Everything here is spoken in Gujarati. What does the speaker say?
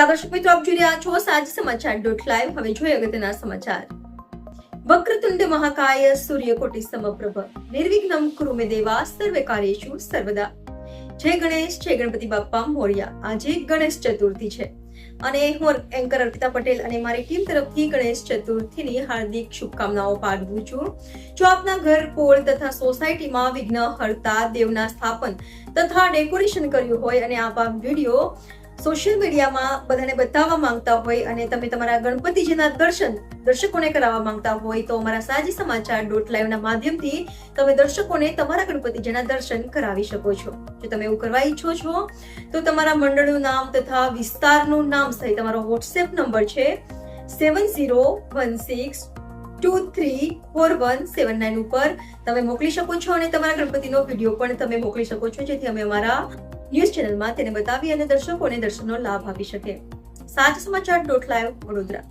દર્શક મિત્રો, આપ જોઈ રહ્યા છો સાંજ સમાચાર .live. હવે જોઈએ અગત્યના સમાચાર. વક્રતુંડ મહાકાય સૂર્યકોટિ સમપ્રભ નિર્વિઘ્નમ કુરુ મે દેવા સર્વે કાર્યેષુ સર્વદા. જય ગણેશ, જય ગણપતિ બાપ્પા મોરયા. આજે ગણેશ ચતુર્થી છે અને હું એન્કર અર્પિતા પટેલ અને મારી ટીમ તરફથી ગણેશ ચતુર્થીની હાર્દિક શુભકામનાઓ પાઠવું છું. જો આપના ઘર, પોળ તથા સોસાયટીમાં વિઘ્ન હરતા દેવના સ્થાપન તથા ડેકોરેશન કર્યું હોય અને આપ આ વિડીયો સોશિયલ મીડિયામાં બધાને બતાવવા માંગતા હોય અને તમે તમારા ગણપતિજીના દર્શન દર્શકોને કરાવવા માંગતા હોય તો અમારા સાજી સમાચાર .live ના માધ્યમથી તમે દર્શકોને તમારા ગણપતિજીના દર્શન કરાવી શકો છો. જો તમે એવું કરવા ઈચ્છો છો તો તમારા મંડળનું નામ તથા વિસ્તારનું નામ સહિત તમારો વોટ્સએપ નંબર છે 7016234179 ઉપર તમે મોકલી શકો છો અને તમારા ગણપતિનો વિડીયો પણ તમે મોકલી શકો છો, જેથી અમે અમારા ન્યૂઝ ચેનલમાં તેને બતાવી અને દર્શકોને દર્શનનો લાભ આપી શકે. સાંજ સમાચાર .live વડોદરા.